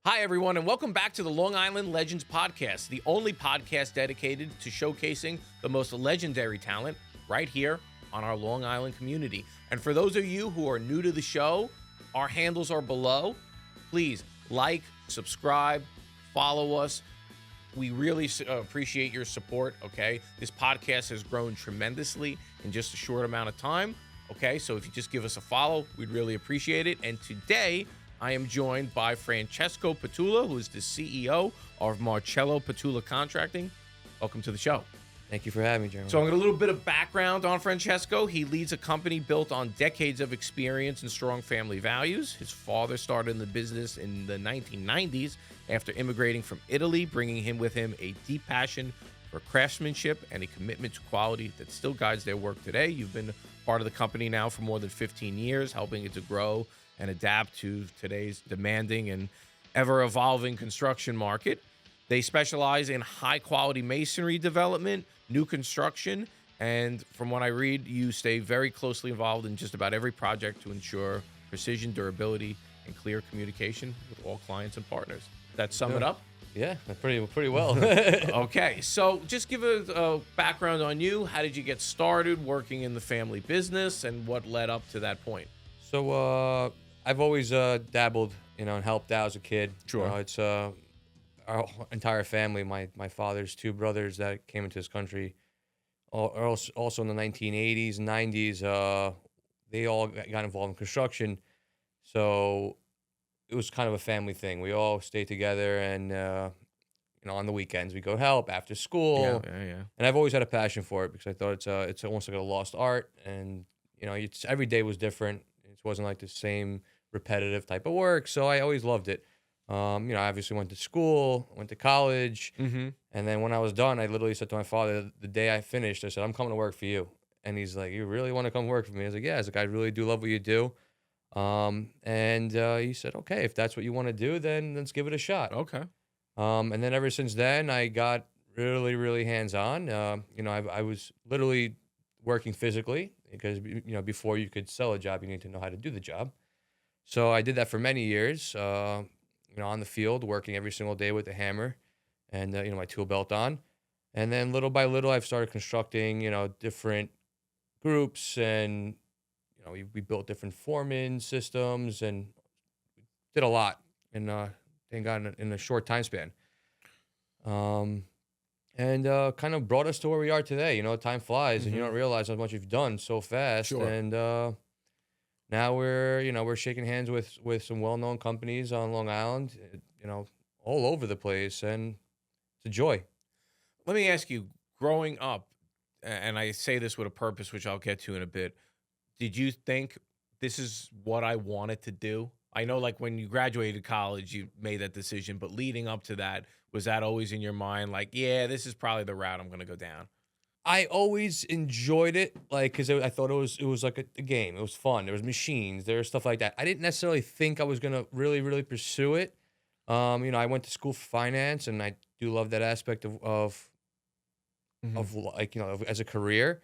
Hi, everyone, and welcome back to the Long Island Legends Podcast, the only podcast dedicated to showcasing the most legendary talent right here on our Long Island community. And for those of you who are new to the show, our handles are below. Please like, subscribe, follow us. We really appreciate your support, okay? This podcast has grown tremendously in just a short amount of time, okay? So if you just give us a follow, we'd really appreciate it. And today, I am joined by Francesco Petulla, who is the CEO of Marcello Petulla Contracting. Welcome to the show. Thank you for having me, Jeremy. So I'm going to a little bit of background on Francesco. He leads a company built on decades of experience and strong family values. His father started in the business in the 1990s after immigrating from Italy, bringing him with him a deep passion for craftsmanship and a commitment to quality that still guides their work today. You've been part of the company now for more than 15 years, helping it to grow and adapt to today's demanding and ever-evolving construction market. They specialize in high-quality masonry development, new construction, and from what I read, you stay very closely involved in just about every project to ensure precision, durability, and clear communication with all clients and partners. That sum it up? Yeah, pretty well. Okay, so just give a background on you. How did you get started working in the family business, and what led up to that point? So I've always dabbled, and helped out as a kid. Sure. It's our entire family. My father's two brothers that came into this country, also in the 1980s, 90s. They all got involved in construction, so it was kind of a family thing. We all stayed together, and on the weekends we go help after school. Yeah. And I've always had a passion for it because I thought it's almost like a lost art, and every day was different. It wasn't like the same repetitive type of work, so I always loved it. I obviously went to school, went to college, and then when I was done, I literally said to my father the day I finished, I said, "I'm coming to work for you." And he's like, "You really want to come work for me?" I was like, "Yeah." I was like, "I really do love what you do." And he said, "Okay, if that's what you want to do, then let's give it a shot." Okay. And then ever since then, I got really, really hands-on. I was literally working physically because, before you could sell a job, you need to know how to do the job. So I did that for many years, on the field, working every single day with the hammer and, my tool belt on. And then little by little, I've started constructing, different groups, and, we built different foreman systems and did a lot thank God, in a short time span. And kind of brought us to where we are today. Time flies, and you don't realize how much you've done so fast. Sure. And now we're shaking hands with some well-known companies on Long Island, all over the place, and it's a joy. Let me ask you, growing up, and I say this with a purpose, which I'll get to in a bit, did you think this is what I wanted to do? I know, like, when you graduated college, you made that decision, but leading up to that, was that always in your mind, like, yeah, this is probably the route I'm going to go down? I always enjoyed it, like, because I thought it was like a game. It was fun. There was machines. There was stuff like that. I didn't necessarily think I was gonna really, really pursue it. I went to school for finance, and I do love that aspect of like, as a career.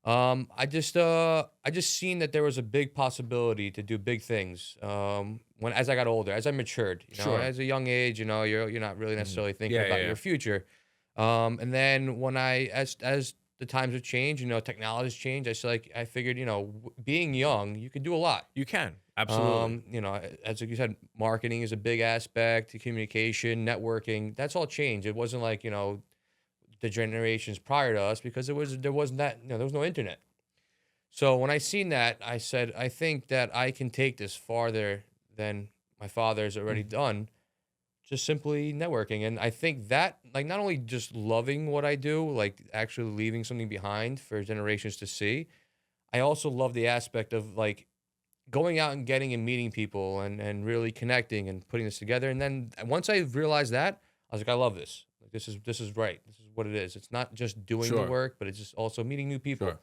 I just seen that there was a big possibility to do big things. As I got older, as I matured, Sure. as a young age, you're not really necessarily thinking Yeah, about yeah. your future. And then as the times have changed, technology's changed. I figured, being young, you could do a lot. You can. Absolutely. As you said, marketing is a big aspect, communication, networking. That's all changed. It wasn't like, the generations prior to us, because there wasn't that, there was no internet. So when I seen that, I said, I think that I can take this farther than my father's already done, just simply networking. And I think that, like, not only just loving what I do, like actually leaving something behind for generations to see, I also love the aspect of, like, going out and getting and meeting people and really connecting and putting this together. And then once I realized that, I was like, I love this. Like, this is right. This is what it is. It's not just doing the Sure. work, but it's just also meeting new people Sure.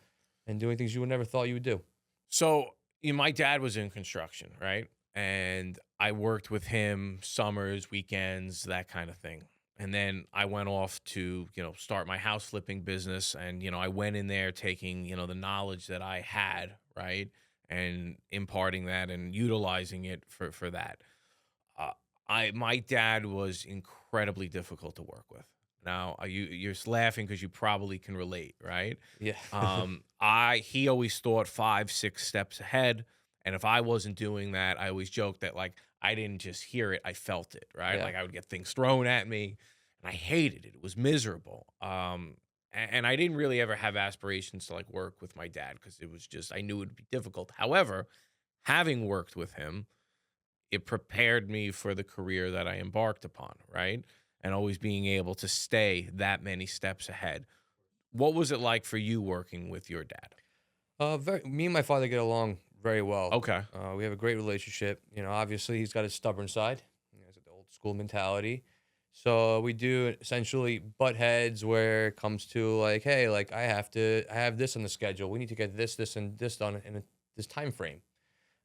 and doing things you would never thought you would do. So, my dad was in construction, right? And I worked with him summers, weekends, that kind of thing. And then I went off to, start my house flipping business. And, I went in there taking, the knowledge that I had, right? And imparting that and utilizing it for that. My dad was incredibly difficult to work with. Now, you're laughing because you probably can relate, right? Yeah. He always thought 5, 6 steps ahead, and if I wasn't doing that, I always joked that like I didn't just hear it, I felt it, right? Yeah. Like I would get things thrown at me, and I hated it. It was miserable. And I didn't really ever have aspirations to like work with my dad because it was just I knew it would be difficult. However, having worked with him, it prepared me for the career that I embarked upon, right? And always being able to stay that many steps ahead. What was it like for you working with your dad? Me and my father get along very well. Okay. We have a great relationship. Obviously he's got his stubborn side. He's got the old school mentality. So we do essentially butt heads where it comes to like, hey, like I have this on the schedule. We need to get this, and this done in this time frame.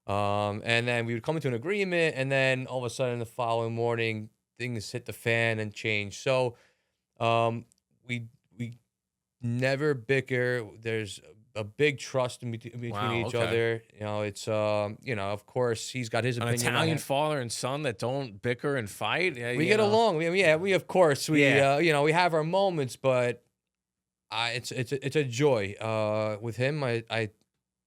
And then we would come into an agreement, and then all of a sudden the following morning things hit the fan and change. So we never bicker. There's a big trust between Wow, each okay. other. It's of course he's got his An opinion. Italian father and son that don't bicker and fight. Yeah, We get along. We of course Yeah. we have our moments, but it's a joy. With him, I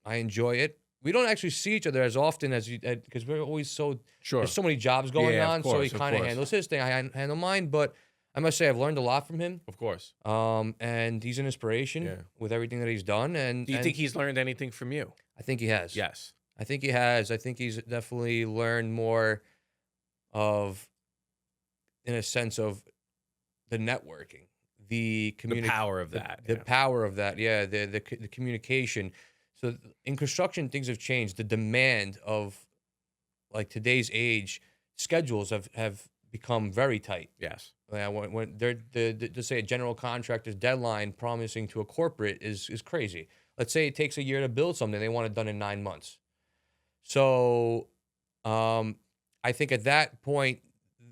enjoy it. We don't actually see each other as often as you because we're always Sure. there's so many jobs going Yeah, of on. So he course, of kind of course. handles his thing. I handle mine, but I must say I've learned a lot from him. Of course. And he's an inspiration Yeah. with everything that he's done. And Do you and think he's learned anything from you? I think he has. Yes. I think he has. I think he's definitely learned more of, in a sense of the networking, the power of that, the yeah. power of that. Yeah, the communication. So in construction, things have changed. The demand of like today's age, schedules have become very tight. Yes. Yeah, when they're just say a general contractor's deadline promising to a corporate is crazy. Let's say it takes a year to build something, they want it done in 9 months. So, I think at that point,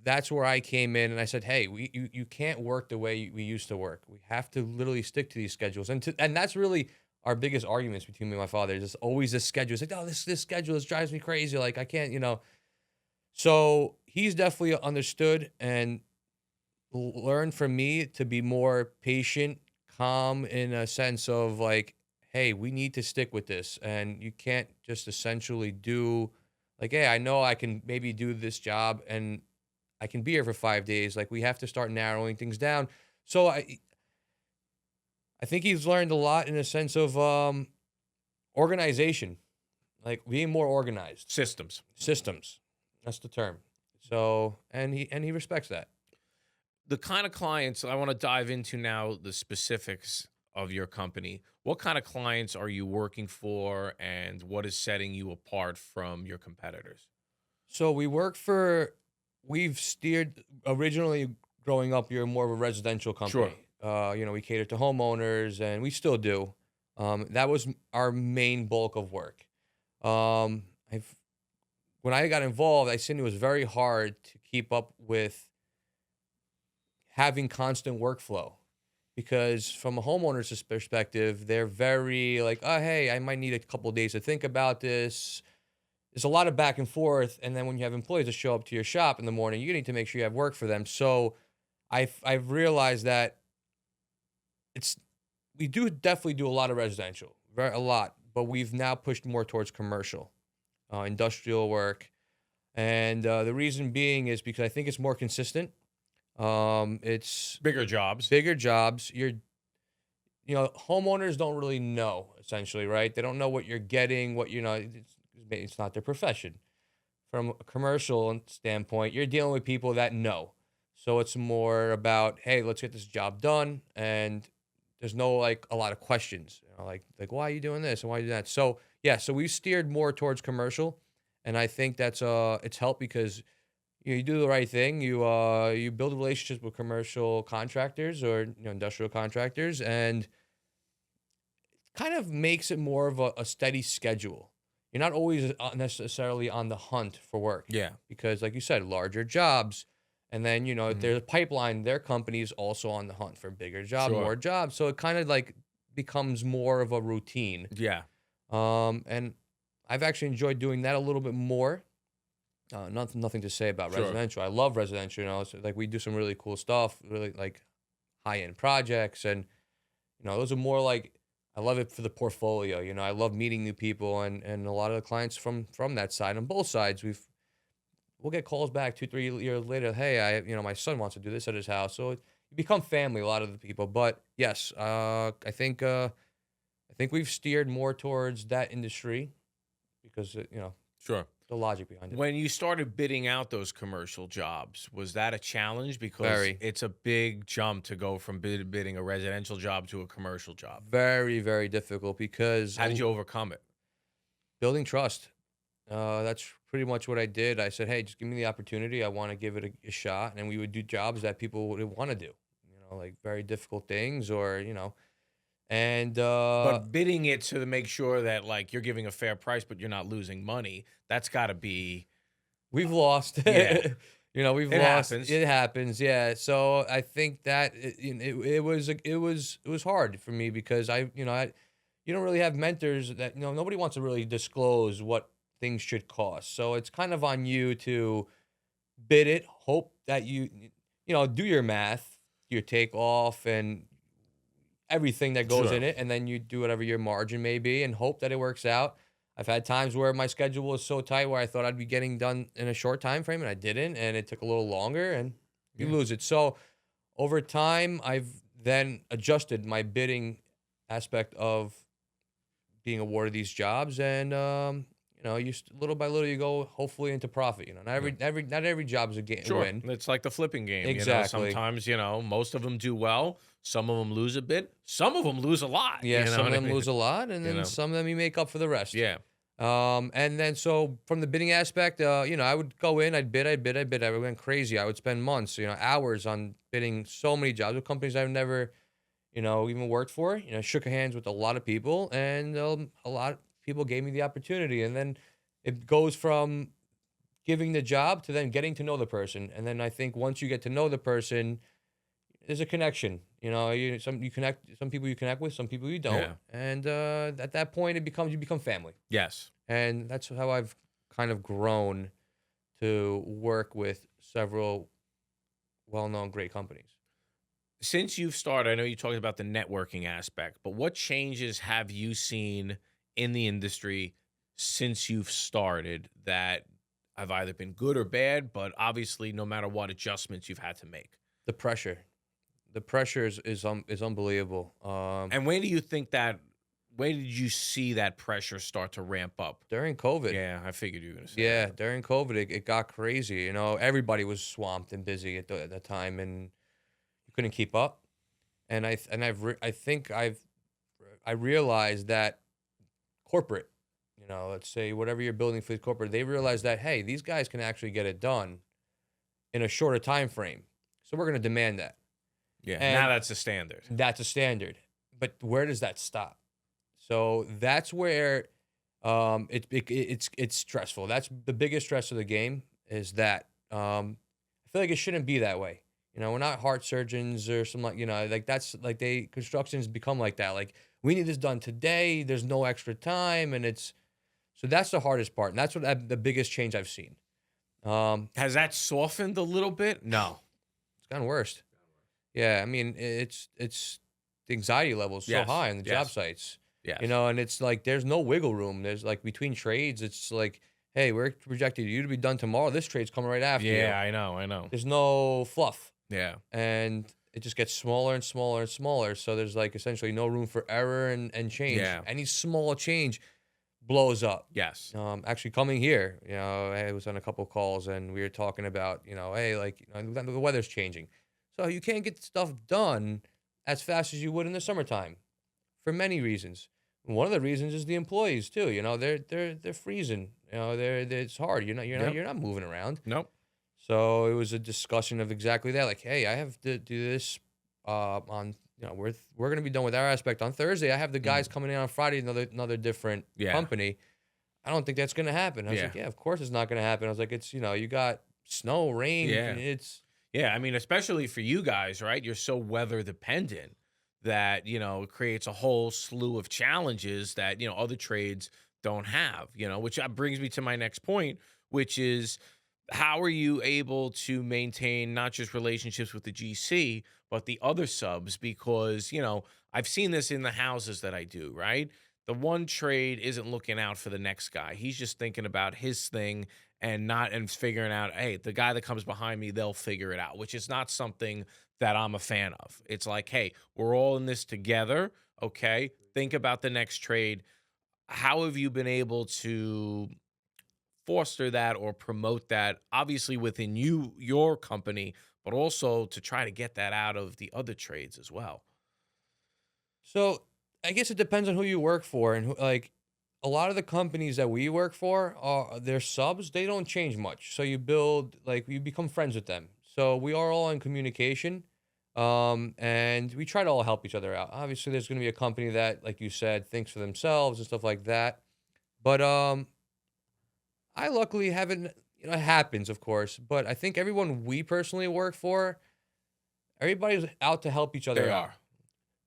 that's where I came in and I said, "Hey, you can't work the way we used to work. We have to literally stick to these schedules." And that's really our biggest arguments between me and my father. There's always this schedule. It's like, "Oh, this schedule drives me crazy. Like I can't." So he's definitely understood and learned from me to be more patient, calm in a sense of like, hey, we need to stick with this. And you can't just essentially do like, hey, I know I can maybe do this job and I can be here for 5 days. Like we have to start narrowing things down. So I think he's learned a lot in a sense of organization, like being more organized. Systems. Systems. That's the term. So and he respects that. The kind of clients I want to dive into now, the specifics of your company. What kind of clients are you working for, and what is setting you apart from your competitors? So we've steered originally growing up, you're more of a residential company. We cater to homeowners and we still do. That was our main bulk of work. When I got involved, I seen it was very hard to keep up with having constant workflow because from a homeowner's perspective, they're very like, oh, hey, I might need a couple of days to think about this. There's a lot of back and forth. And then when you have employees that show up to your shop in the morning, you need to make sure you have work for them. So I've realized that we do definitely do a lot of residential, a lot, but we've now pushed more towards commercial, industrial work. And the reason being is because I think it's more consistent. It's Bigger jobs. bigger jobs. Homeowners don't really know essentially, right? They don't know what you're getting, it's not their profession. From a commercial standpoint, you're dealing with people that know. So it's more about, hey, let's get this job done. And there's no like a lot of questions, like why are you doing this and why are you doing that? So yeah, so we steered more towards commercial. And I think that's it's helped because you do the right thing. You build relationships with commercial contractors or industrial contractors, and kind of makes it more of a steady schedule. You're not always necessarily on the hunt for work. Yeah. Because, like you said, larger jobs, and then there's a pipeline. Their company's also on the hunt for bigger jobs, Sure. more jobs. So it kind of like becomes more of a routine. Yeah. And I've actually enjoyed doing that a little bit more. Nothing to say about Sure. residential. I love residential. So, like, we do some really cool stuff, really like high end projects, and those are more like, I love it for the portfolio. I love meeting new people, and a lot of the clients from that side, on both sides, we'll get calls back 2-3 years later. Hey, my son wants to do this at his house, so you become family. A lot of the people, but yes, I think we've steered more towards that industry because Sure. the logic behind it. When you started bidding out those commercial jobs, was that a challenge? Because Very. it's a big jump to go from bidding a residential job to a commercial job. Very, very difficult because How did you overcome it? building trust. That's pretty much what I did. I said, hey, just give me the opportunity. I want to give it a shot. And we would do jobs that people would want to do, like very difficult things and But bidding it to make sure that like you're giving a fair price, but you're not losing money. That's got to be. we've lost. Yeah. We've It lost. happens. It happens. Yeah. So I think that it was hard for me because you don't really have mentors that, nobody wants to really disclose what things should cost. So it's kind of on you to bid it, hope that do your math, your takeoff and everything that goes Sure. in it, and then you do whatever your margin may be and hope that it works out. I've had times where my schedule was so tight where I thought I'd be getting done in a short time frame and I didn't, and it took a little longer and you Yeah. lose it. So over time, I've then adjusted my bidding aspect of being awarded these jobs, and little by little you go hopefully into profit. Not every job is a Sure. win. It's like the flipping game. Exactly. Sometimes, most of them do well. Some of them lose a bit. Some of them lose a lot. Yeah, You know some of what I them mean? lose a lot, and You then know? some of them you make up for the rest. Yeah. And then so from the bidding aspect, I would go in, I'd bid. I went crazy. I would spend months, hours on bidding so many jobs with companies I've never, even worked for. Shook hands with a lot of people, and a lot of people gave me the opportunity. And then it goes from giving the job to then getting to know the person. And then I think once you get to know the person, there's a connection. Some people you connect with, some people you don't. Yeah. And at that point, you become family. Yes. And that's how I've kind of grown to work with several well-known great companies. Since you've started, I know you talked about the networking aspect, but what changes have you seen in the industry since you've started that have either been good or bad, but obviously no matter what adjustments you've had to make? The pressure is unbelievable. And when did you see that pressure start to ramp up? During COVID. Yeah, I figured you were going to say Yeah, that. during COVID, it got crazy. Everybody was swamped and busy at that time, and you couldn't keep up. And I realized that corporate, let's say whatever you're building for the corporate, they realized that, hey, these guys can actually get it done in a shorter time frame. So we're going to demand that. Yeah, And now that's a standard. That's a standard. But where does that stop? So that's where it's stressful. That's the biggest stress of the game, is that I feel like it shouldn't be that way. We're not heart surgeons or something that's like construction's become like that. Like, we need this done today. There's no extra time, and so that's the hardest part, and that's the biggest change I've seen. Has that softened a little bit? No. It's gotten worse. Yeah, I mean, it's the anxiety level is so Yes, high on the job yes. sites. Yes. And it's like there's no wiggle room. There's like between trades, it's like, hey, we're projecting you to be done tomorrow. This trade's coming right after you. Yeah, I know. There's no fluff. Yeah. And it just gets smaller and smaller and smaller. So there's like essentially no room for error and change. Yeah. Any small change blows up. Yes. Actually coming here, I was on a couple calls and we were talking about, hey, like, the weather's changing. So you can't get stuff done as fast as you would in the summertime for many reasons. One of the reasons is the employees too. They're freezing. It's hard. You're not moving around. Nope. So it was a discussion of exactly that. Like, hey, I have to do this on. We're going to be done with our aspect on Thursday. I have the guys coming in on Friday, another different company. I don't think that's going to happen. I was like, yeah, of course it's not going to happen. I was like, it's you got snow, rain. Yeah. Yeah, I mean, especially for you guys, right? You're so weather dependent that, it creates a whole slew of challenges that, other trades don't have, which brings me to my next point, which is how are you able to maintain not just relationships with the GC, but the other subs? Because, I've seen this in the houses that I do, right? The one trade isn't looking out for the next guy. He's just thinking about his thing and figuring out, hey, the guy that comes behind me, they'll figure it out, which is not something that I'm a fan of. It's like, hey, we're all in this together. Okay. Think about the next trade. How have you been able to foster that or promote that, obviously within your company, but also to try to get that out of the other trades as well? So I guess it depends on who you work for, and who, like a lot of the companies that we work for are their subs. They don't change much. So you become friends with them. So we are all in communication, and we try to all help each other out. Obviously, there's going to be a company that, like you said, thinks for themselves and stuff like that. But I luckily haven't. It happens, of course, but I think everyone we personally work for, everybody's out to help each other They out. are.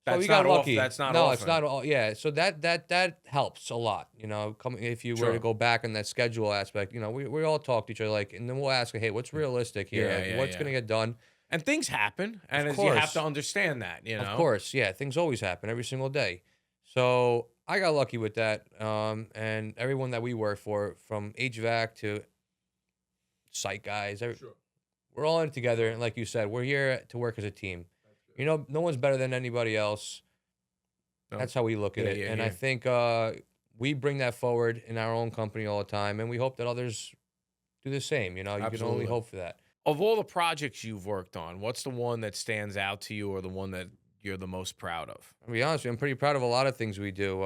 So That's we got not off. lucky. That's not No, it's often. not all. Yeah, so that helps a lot. Coming if you were to Sure. go back on that schedule aspect, we all talk to each other and then we'll ask, hey, what's realistic here? Yeah, Like, yeah, what's yeah. gonna get done? And things happen, Of and as you have to course, understand that. of course, yeah, things always happen every single day. So I got lucky with that, and everyone that we work for, from HVAC to site guys, Sure. we're all in it together. And like you said, we're here to work as a team. No one's better than anybody else. No. That's how we look at Yeah, it. yeah, And I yeah. think we bring that forward in our own company all the time. And we hope that others do the same. You can only Absolutely. hope for that. Of all the projects you've worked on, what's the one that stands out to you, or the one that you're the most proud of? To be honest with you, I'm pretty proud of a lot of things we do.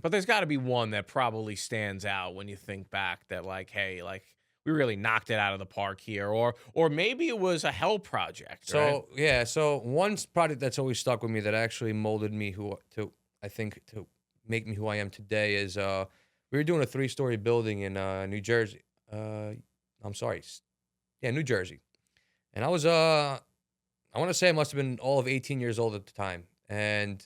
But there's got to be one that probably stands out when you think back, that like, hey, like we really knocked it out of the park here, or maybe it was a hell project, right? So one project that's always stuck with me that actually molded me to make me who I am today is we were doing a 3-story building in New Jersey. I'm sorry. Yeah, New Jersey. And I want to say I must have been all of 18 years old at the time. And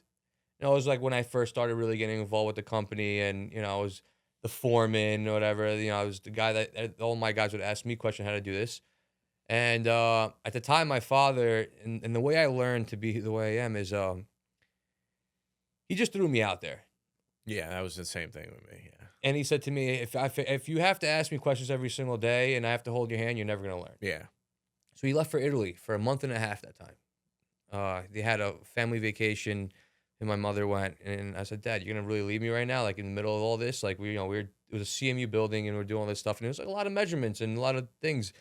it was like when I first started really getting involved with the company, and I was the foreman or whatever. I was the guy that all my guys would ask me questions how to do this. And at the time, my father, and the way I learned to be the way I am is he just threw me out there. Yeah, that was the same thing with me. Yeah, And he said to me, if you have to ask me questions every single day and I have to hold your hand, you're never going to learn. yeah, So he left for Italy for a month and a half that time. They had a family vacation, and my mother went. And I said, Dad, you're gonna really leave me right now, like in the middle of all this? Like it was a CMU building, and we're doing all this stuff, and it was like a lot of measurements and a lot of things.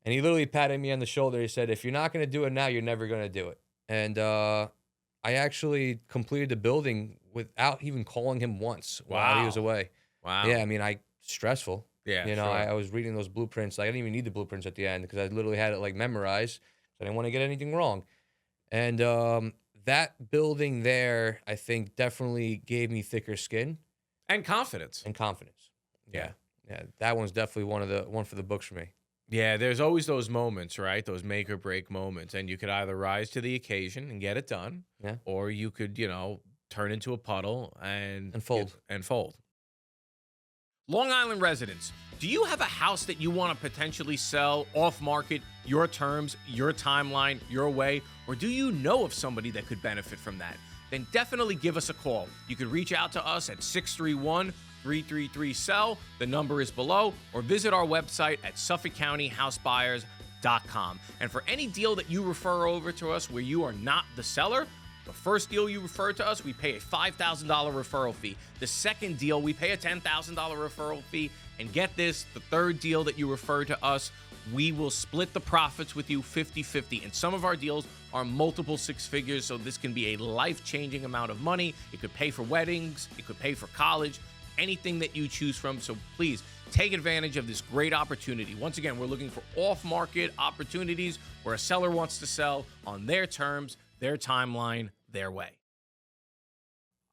And he literally patted me on the shoulder. He said, if you're not gonna do it now, you're never gonna do it. And I actually completed the building without even calling him once while he was wow, away. wow, Yeah, I mean, stressful. yeah, I sure, was reading those blueprints. Like, I didn't even need the blueprints at the end because I literally had it like memorized. So I didn't want to get anything wrong. And that building there, I think, definitely gave me thicker skin and confidence. and confidence. Yeah. Yeah, yeah, that one's definitely one for the books for me. Yeah, there's always those moments, right? Those make or break moments. And you could either rise to the occasion and get it done, Yeah, or you could, turn into a puddle and fold. and fold. Long Island residents, do you have a house that you want to potentially sell off market, your terms, your timeline, your way? Or do you know of somebody that could benefit from that? Then definitely give us a call. You could reach out to us at 631-333-SELL. The number is below, or visit our website at SuffolkCountyHouseBuyers.com. And for any deal that you refer over to us where you are not the seller, the first deal you refer to us, we pay a $5,000 referral fee. The second deal, we pay a $10,000 referral fee. And get this, the third deal that you refer to us, we will split the profits with you 50-50. And some of our deals are multiple 6 figures, so this can be a life-changing amount of money. It could pay for weddings, it could pay for college, anything that you choose from. So please take advantage of this great opportunity. Once again, we're looking for off-market opportunities where a seller wants to sell on their terms, their timeline, their way.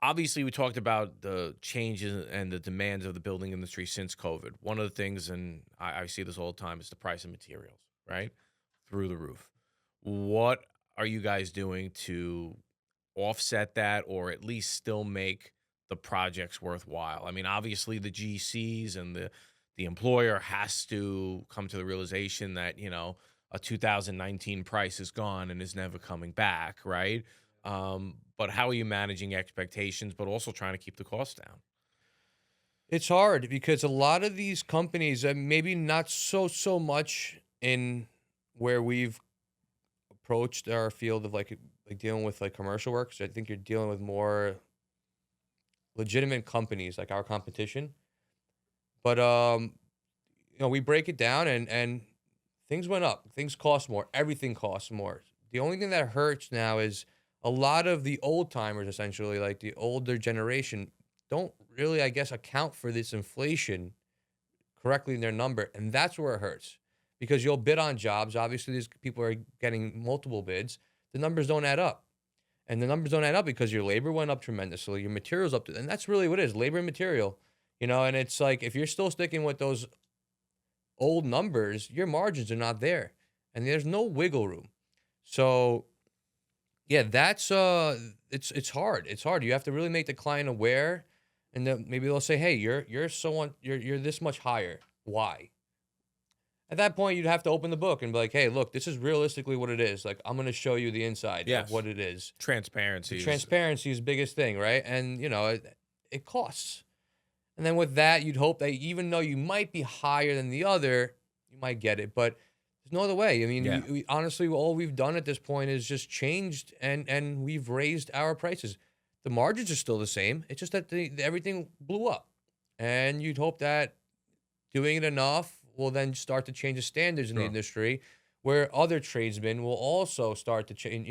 Obviously, we talked about the changes and the demands of the building industry since COVID. One of the things, and I see this all the time, is the price of materials, right? Through the roof. What are you guys doing to offset that, or at least still make the projects worthwhile? I mean, obviously the GCs and the the employer has to come to the realization that, a 2019 price is gone and is never coming back, right? But how are you managing expectations, but also trying to keep the cost down? It's hard because a lot of these companies, maybe not so much in where we've approached our field of like dealing with like commercial work. So I think you're dealing with more legitimate companies like our competition. But we break it down and things went up. Things cost more. Everything costs more. The only thing that hurts now is a lot of the old timers, essentially, like the older generation, don't really, I guess, account for this inflation correctly in their number. And that's where it hurts because you'll bid on jobs. Obviously, these people are getting multiple bids. The numbers don't add up. And the numbers don't add up because your labor went up tremendously, your materials up, and that's really what it is, labor and material. And it's like if you're still sticking with those old numbers, your margins are not there, and there's no wiggle room. So, yeah, that's it's hard. It's hard. You have to really make the client aware, and then maybe they'll say, "Hey, you're this much higher. Why?" At that point, you'd have to open the book and be like, "Hey, look, this is realistically what it is. Like, I'm going to show you the inside Yes. of what it is." Transparency. Transparency is the biggest thing, right? And it costs. And then with that, you'd hope that even though you might be higher than the other, you might get it. But there's no other way. I mean, Yeah. we honestly, all we've done at this point is just changed and we've raised our prices. The margins are still the same. It's just that everything blew up. And you'd hope that doing it enough will then start to change the standards in the Sure. industry where other tradesmen will also start to change,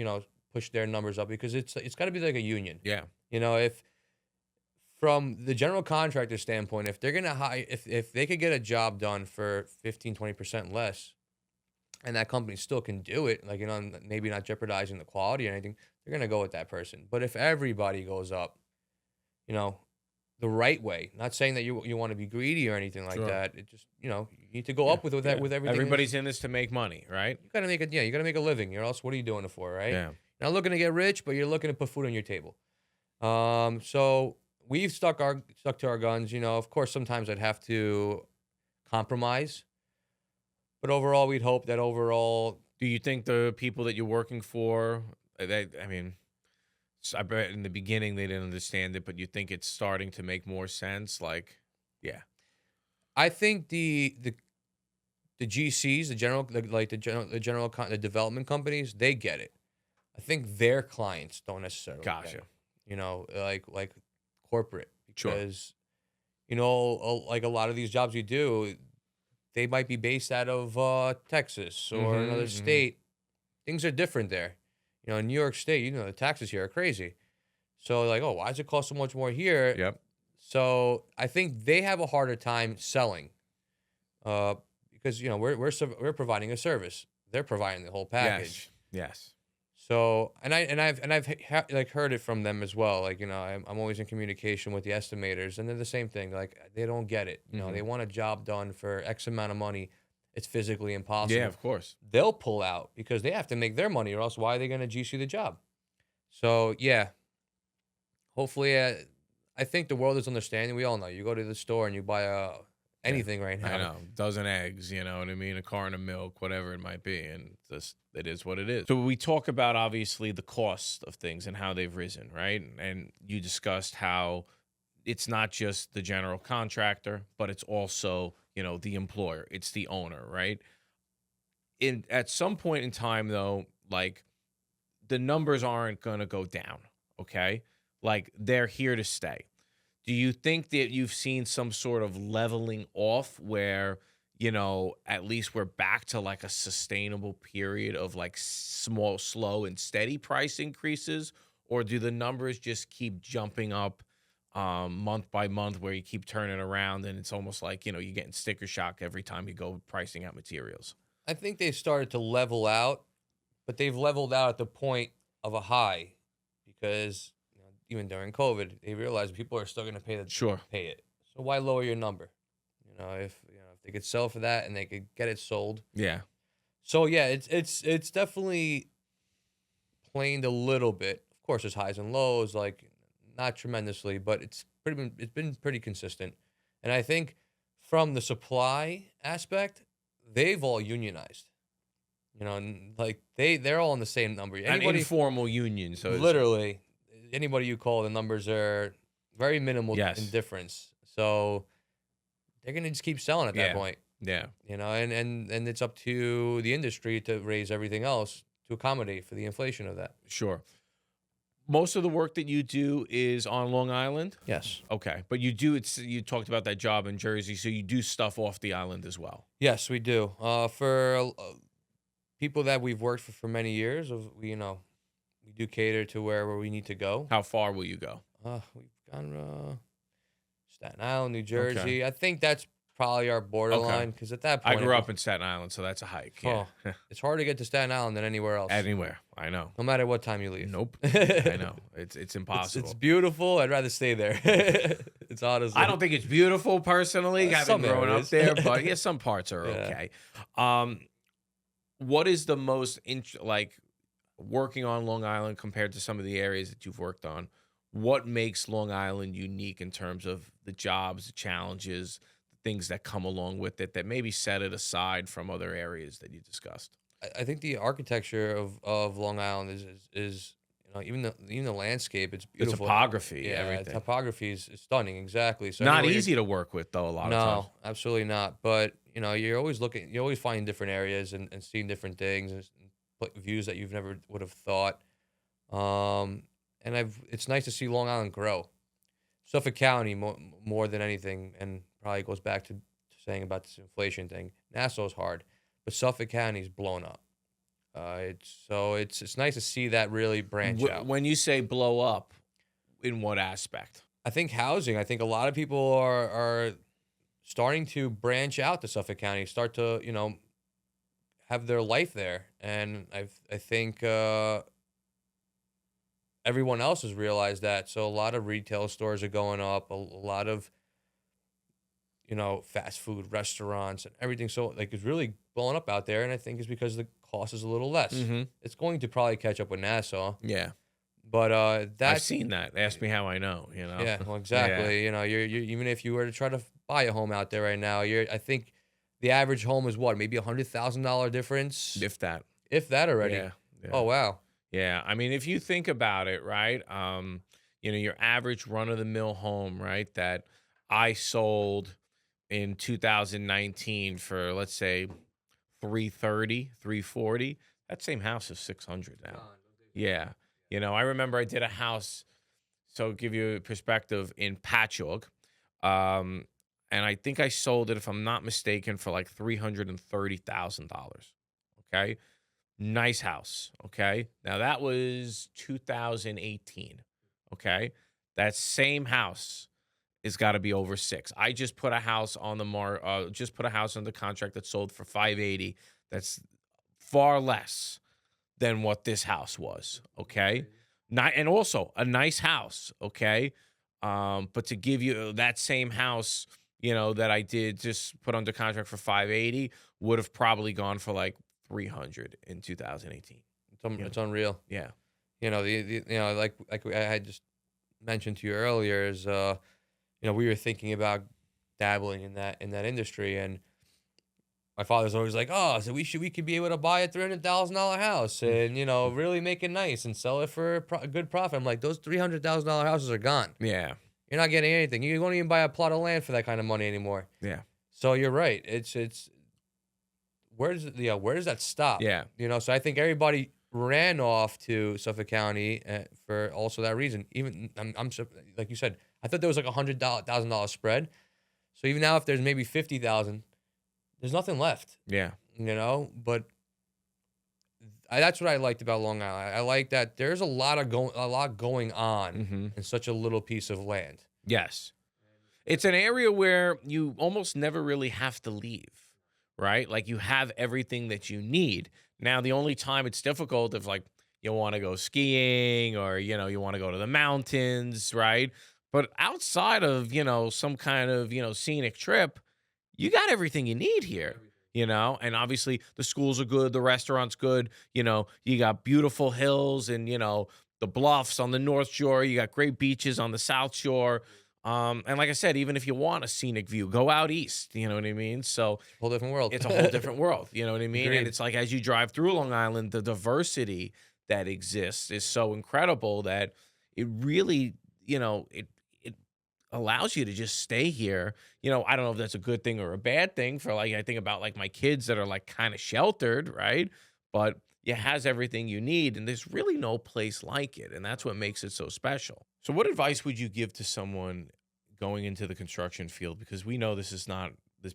push their numbers up because it's got to be like a union. Yeah. If from the general contractor standpoint, if they're going to hire, if they could get a job done for 15-20% less and that company still can do it, like, maybe not jeopardizing the quality or anything, they're going to go with that person. But if everybody goes up, the right way, not saying that you want to be greedy or anything like Sure. that. It just, you need to go up with Yeah. that, with everything. Everybody's in this to make money, right? You got to make it. Yeah. You got to make a living, or else what are you doing it for? Right. Yeah. You're not looking to get rich, but you're looking to put food on your table. So we've stuck to our guns. Of course, sometimes I'd have to compromise, but overall, we'd hope that overall. Do you think the people that you're working for, I mean, I bet in the beginning they didn't understand it, but you think it's starting to make more sense? Like, yeah. I think the GCs, the development companies, they get it. I think their clients don't necessarily Gotcha. get it. Like corporate, Sure. because like a lot of these jobs you do, they might be based out of Texas or another state. Things are different there. In New York State, the taxes here are crazy. So like, oh, why does it cost so much more here? Yep. So I think they have a harder time selling, because we're providing a service. They're providing the whole package. Yes. So I've heard it from them as well. Like, I'm always in communication with the estimators, and they're the same thing. Like, they don't get it. They want a job done for X amount of money. It's physically impossible. Yeah, of course. They'll pull out because they have to make their money, or else why are they going to GC the job? So yeah, hopefully, I think the world is understanding. We all know you go to the store and you buy anything right now. I know, dozen eggs, you know what I mean, a carton of milk, whatever it might be, and just it is what it is. So we talk about obviously the cost of things and how they've risen, right? And you discussed how it's not just the general contractor, but it's also the employer, it's the owner, right? At some point in time, though, like the numbers aren't gonna go down, okay? Like they're here to stay. Do you think that you've seen some sort of leveling off where, at least we're back to like a sustainable period of like small, slow, and steady price increases? Or do the numbers just keep jumping up month by month where you keep turning around and it's almost like, you're getting sticker shock every time you go pricing out materials? I think they've started to level out, but they've leveled out at the point of a high because even during COVID, they realized people are still going to pay it. So why lower your number? If they could sell for that and they could get it sold. Yeah. So yeah, it's definitely planed a little bit. Of course, there's highs and lows, like not tremendously, but it's been pretty consistent. And I think from the supply aspect, they've all unionized. You know, and like they're all in the same number. An Anybody, informal union, so literally, anybody you call, the numbers are very minimal in yes. difference. So they're gonna just keep selling at that Yeah. point. Yeah. You know, and it's up to the industry to raise everything else to accommodate for the inflation of that. Sure. Most of the work that you do is on Long Island? Yes. Okay. But you talked about that job in Jersey, so you do stuff off the island as well. Yes, we do. For people that we've worked for many years, we do cater to wherever we need to go. How far will you go? We've gone Staten Island, New Jersey. I think that's probably our borderline because at that point I grew up in Staten Island, so that's a hike. Yeah. it's harder to get to Staten Island than anywhere else. Anywhere. I know. No matter what time you leave. Nope. I know. It's impossible. It's beautiful. I'd rather stay there. It's honestly. I don't think it's beautiful personally, having some grown up areas. there, but yeah, some parts are Yeah. okay. What is the most like working on Long Island compared to some of the areas that you've worked on? What makes Long Island unique in terms of the jobs, the challenges, the things that come along with it that maybe set it aside from other areas that you discussed? I think the architecture of Long Island is even the landscape, it's The beautiful. topography, Yeah, everything. topography is stunning. Exactly. So Not anywhere you- easy to work with though. A lot of times. No, absolutely not. But you're always finding different areas and seeing different things and views that you've never would have thought. It's nice to see Long Island grow. Suffolk County more than anything, and probably goes back to saying about this inflation thing. Nassau's hard, but Suffolk County's blown up. It's nice to see that really branch out. When you say blow up, in what aspect? I think housing. I think a lot of people are starting to branch out to Suffolk County, start to have their life there, and I think everyone else has realized that. So a lot of retail stores are going up. A lot of fast food restaurants and everything. So it's really blowing up out there, and I think it's because the cost is a little less. Mm-hmm. It's going to probably catch up with Nassau. Yeah. But I've that's seen that. Ask me how I know. yeah, well, exactly. You're even if you were to try to buy a home out there right now, I think the average home is what, maybe $100,000 difference, If that. if that already. Yeah. Yeah. Oh wow. Yeah. I mean, if you think about it, right? Your average run of the mill home, right? That I sold in 2019 for, let's say, 330, 340. That same house is 600 now. Yeah. I remember I did a house, so give you a perspective, in Patchogue. And I think I sold it, if I'm not mistaken, for like $330,000. Okay. Nice house. Okay. Now that was 2018. Okay. That same house has got to be over 6. I just put a house on the just put a house under contract that sold for 580. That's far less than what this house was. Okay. And also a nice house. Okay. But to give you that same house, that I did just put under contract for 580 would have probably gone for like 300 in 2018. It's unreal. Yeah. Like I had just mentioned to you earlier is we were thinking about dabbling in that industry, and my father's always like, oh, so we could be able to buy a $300,000 house and really make it nice and sell it for a good profit. I'm like, those $300,000 houses are gone. Yeah. You're not getting anything. You won't even buy a plot of land for that kind of money anymore. Yeah. So you're right. It's where does that stop? Yeah. So I think everybody ran off to Suffolk County for also that reason. Even I'm like you said, I thought there was like $100,000 spread. So even now, if there's maybe 50,000, there's nothing left. Yeah. But that's what I liked about Long Island. I like that there's a lot going on in such a little piece of land. Yes. It's an area where you almost never really have to leave, right? Like you have everything that you need. Now, the only time it's difficult if like you want to go skiing or, you want to go to the mountains, right? But outside of, some kind of, scenic trip, you got everything you need here, and obviously the schools are good. The restaurant's good. You got beautiful hills and, the bluffs on the North Shore. You got great beaches on the South Shore. And like I said, even if you want a scenic view, go out east. You know what I mean? So Whole different world. it's a whole different world. You know what I mean? And Agreed. it's like as you drive through Long Island, the diversity that exists is so incredible that it really, it allows you to just stay here. I don't know if that's a good thing or a bad thing for like I think about like my kids that are like kind of sheltered, right? But it has everything you need, and there's really no place like it, and that's what makes it so special. So, what advice would you give to someone going into the construction field? Because we know this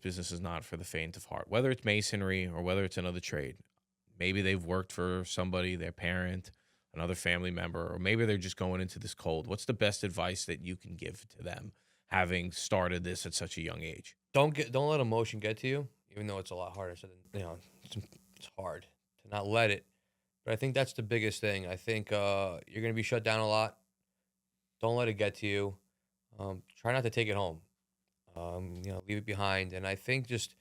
business is not for the faint of heart. Whether it's masonry or whether it's another trade, maybe they've worked for somebody, their parent, another family member, or maybe they're just going into this cold. What's the best advice that you can give to them, having started this at such a young age? Don't let emotion get to you, even though it's a lot harder. So it's hard to not let it. But I think that's the biggest thing. I think you're gonna be shut down a lot. Don't let it get to you. Try not to take it home. Leave it behind. And I think just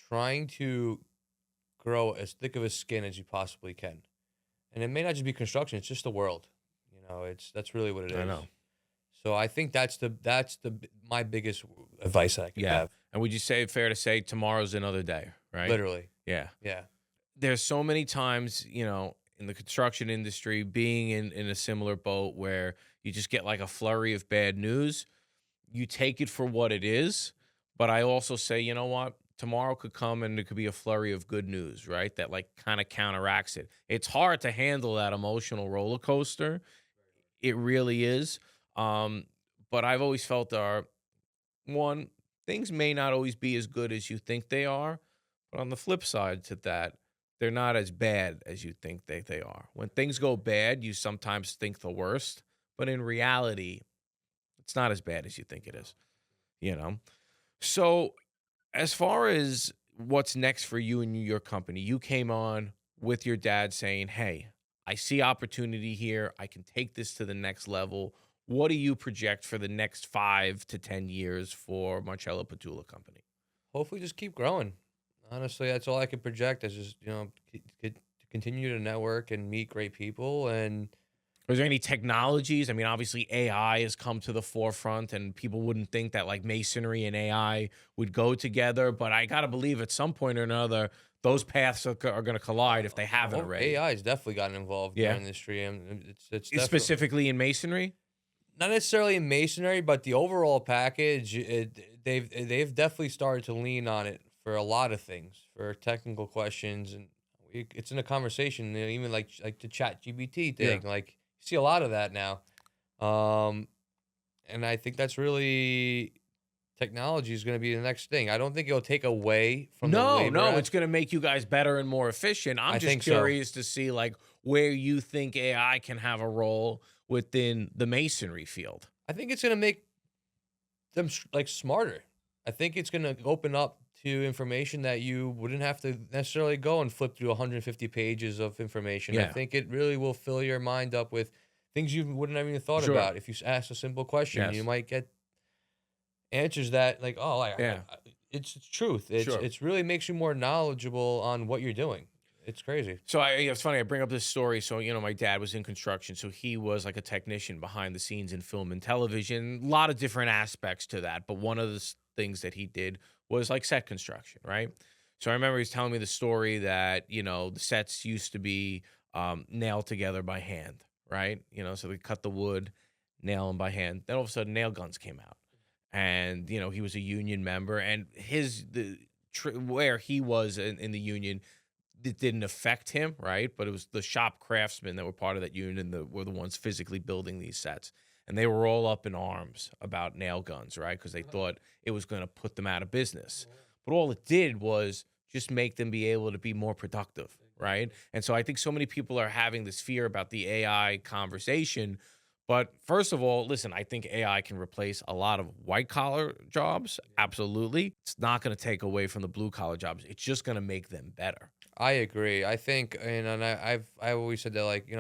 trying to grow as thick of a skin as you possibly can. And it may not just be construction; it's just the world. That's really what it is. I know. So I think that's my biggest advice that I can have. And would you say fair to say tomorrow's another day, right? Literally. Yeah. Yeah. There's so many times, in the construction industry, being in a similar boat where you just get like a flurry of bad news. You take it for what it is. But I also say, you know what? Tomorrow could come and it could be a flurry of good news, right? That like kind of counteracts it. It's hard to handle that emotional roller coaster. It really is. But I've always felt one, things may not always be as good as you think they are. But on the flip side to that, they're not as bad as you think they are. When things go bad, you sometimes think the worst, but in reality, it's not as bad as you think it is, you know? So, as far as what's next for you and your company, you came on with your dad saying, "Hey, I see opportunity here. I can take this to the next level." What do you project for the next 5 to 10 years for Marcello Petulla Company? Hopefully, just keep growing. Honestly, that's all I can project. Is just continue to network and meet great people. And Was there any technologies? I mean, obviously AI has come to the forefront, and people wouldn't think that like masonry and AI would go together. But I gotta believe at some point or another, those paths are going to collide if they haven't already. AI has definitely gotten involved in Yeah. our industry, and it's definitely Specifically in masonry. not necessarily in masonry, but the overall package. They've definitely started to lean on it for a lot of things, for technical questions, and it's in a conversation. Even like the Chat GBT thing, like you see a lot of that now, and I think that's really technology is going to be the next thing. I don't think it'll take away from the No, labor. no, it's going to make you guys better and more efficient. I'm I just think so. curious to see like where you think AI can have a role within the masonry field. I think it's going to make them like smarter. I think it's going to open up to information that you wouldn't have to necessarily go and flip through 150 pages of information. I Yeah. think it really will fill your mind up with things you wouldn't have even thought Sure. about. If you ask a simple question, Yes. you might get answers that like, oh, Yeah. it's truth. Sure. It's really makes you more knowledgeable on what you're doing. It's crazy. So it's funny. I bring up this story. So my dad was in construction, so he was like a technician behind the scenes in film and television. A lot of different aspects to that, but one of the things that he did was like set construction, right? So I remember he was telling me the story that the sets used to be nailed together by hand, right? So they cut the wood, nail them by hand. Then all of a sudden, nail guns came out, and he was a union member, and where he was in the union. It didn't affect him, right? But it was the shop craftsmen that were part of that union that were the ones physically building these sets. And they were all up in arms about nail guns, right? Because they thought it was going to put them out of business. But all it did was just make them be able to be more productive, right? And so I think so many people are having this fear about the AI conversation. But first of all, listen, I think AI can replace a lot of white collar jobs. Absolutely. It's not going to take away from the blue collar jobs. It's just going to make them better. I agree. I think, and I've always said that, like,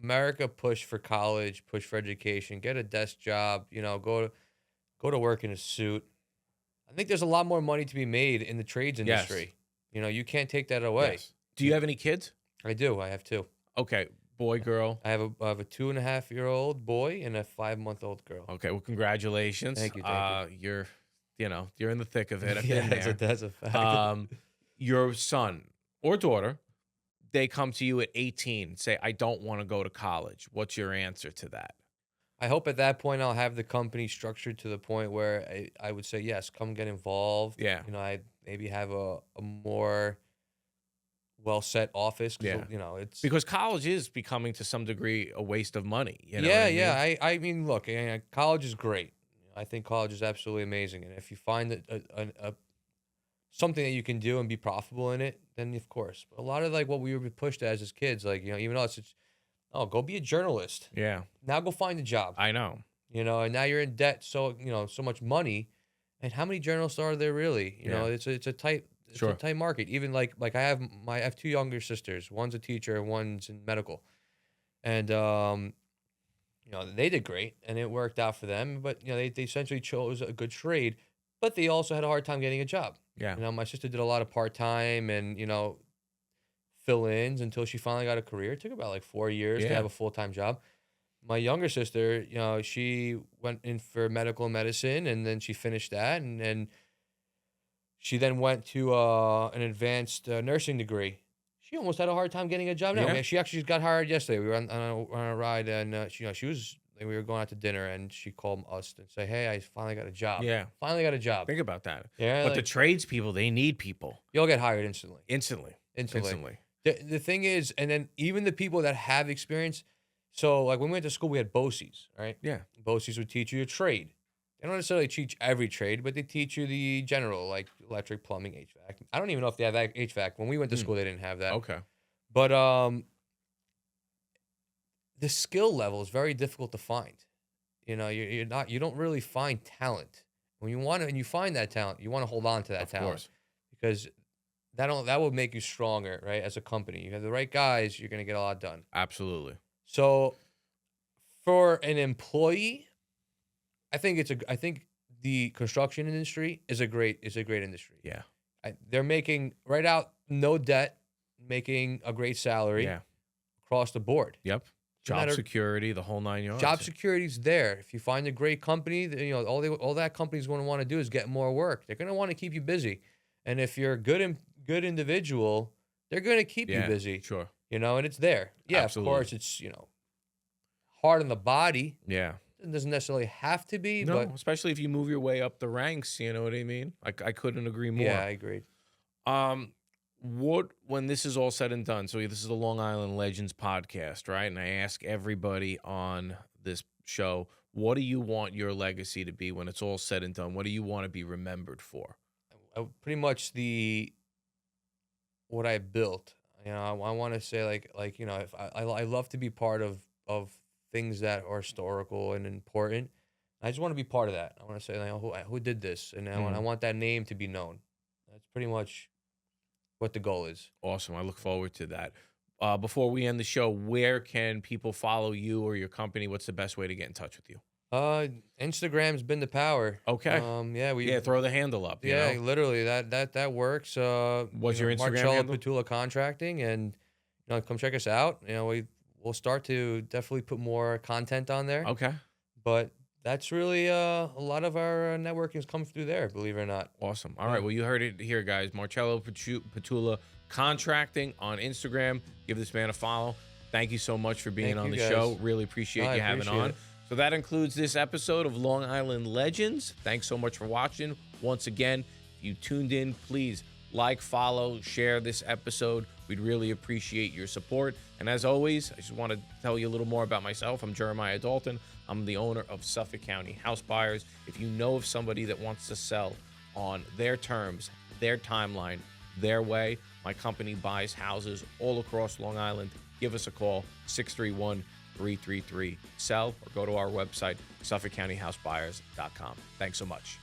America push for college, push for education, get a desk job, go to work in a suit. I think there's a lot more money to be made in the trades industry. You can't take that away. Yes. Do you have any kids? I do. I have two. Okay. Boy, girl? I have a 2.5-year-old boy and a 5-month-old girl. Okay, well, congratulations. Thank you. Thank You're, you're in the thick of it. I've Yeah, been there. that's a fact. Your son or daughter, they come to you at 18, say, I don't want to go to college. What's your answer to that? I hope at that point I'll have the company structured to the point where I would say, yes, come get involved. Yeah. I maybe have a more well-set office. 'Cause, Yeah. it's... Because college is becoming, to some degree, a waste of money. You know yeah, what I mean? yeah. I mean, look, college is great. I think college is absolutely amazing. And if you find that something that you can do and be profitable in it, then of course. But a lot of like what we were pushed as kids, like, even us, it's, oh, go be a journalist. Yeah. Now go find a job. I know. And now you're in debt, so so much money. And how many journalists are there really? Yeah. It's a tight Sure. a tight market. Even like I have two younger sisters. One's a teacher and one's in medical. And they did great and it worked out for them, but they essentially chose a good trade, but they also had a hard time getting a job. Yeah. My sister did a lot of part-time and fill-ins until she finally got a career. It took about like 4 years to Yeah. have a full-time job. My younger sister, she went in for medical medicine and then she finished that and she then went to an advanced nursing degree. She almost had a hard time getting a job now. Yeah. Man, she actually just got hired yesterday. We were on a ride and we were going out to dinner and she called us and said, "Hey, I finally got a job." Yeah. Finally got a job. Think about that. Yeah, But the tradespeople, they need people. you'll get hired instantly. Instantly. The thing is, and then even the people that have experience, so like when we went to school, we had BOCES, right? Yeah. BOCES would teach you a trade. They don't necessarily teach every trade, but they teach you the general, like electric, plumbing, HVAC. I don't even know if they have that HVAC. When we went to school, they didn't have that. Okay. But the skill level is very difficult to find. You don't really find talent. When you find that talent, you want to hold on to that Of talent. course. Because that will make you stronger, right? As a company, you have the right guys, you're gonna get a lot done. Absolutely. So, for an employee, I think the construction industry is a great industry. Yeah. They're making right out no debt, making a great salary. Yeah. Across the board. Yep. No Job matter- security, the whole 9 yards. Job security's there. If you find a great company, all that company's going to want to do is get more work. They're going to want to keep you busy, and if you're a good individual, they're going to keep you busy. Sure. And it's there. Yeah, Absolutely. of course, it's hard on the body. Yeah. It doesn't necessarily have to be, No, but especially if you move your way up the ranks, you know what I mean? I couldn't agree more. yeah, I agree. When this is all said and done, so this is the Long Island Legends podcast, right? And I ask everybody on this show, what do you want your legacy to be when it's all said and done? What do you want to be remembered for? Pretty much what I built. I want to say if I love to be part of things that are historical and important. I just want to be part of that. I want to say who did this, and I want that name to be known. That's pretty much what the goal is. Awesome. I look forward to that. Before we end the show, where can people follow you or your company? What's the best way to get in touch with you? Instagram's been the power. Okay. Throw the handle up. you know? Literally that works. What's your Instagram Marcello handle? Petulla Contracting, and come check us out. We'll start to definitely put more content on there. Okay. But that's really a lot of our networking's come through there, believe it or not. Awesome. All right. Well, you heard it here, guys. Marcello Petulla Contracting on Instagram. Give this man a follow. Thank you so much for being Thank on you, the guys. show. Really appreciate you having appreciate on. it. So that includes this episode of Long Island Legends. Thanks so much for watching. Once again, if you tuned in, please like, follow, share this episode. We'd really appreciate your support. And as always, I just want to tell you a little more about myself. I'm Jeremiah Dalton. I'm the owner of Suffolk County House Buyers. If you know of somebody that wants to sell on their terms, their timeline, their way, my company buys houses all across Long Island. Give us a call, 631-333-SELL, or go to our website, SuffolkCountyHouseBuyers.com. Thanks so much.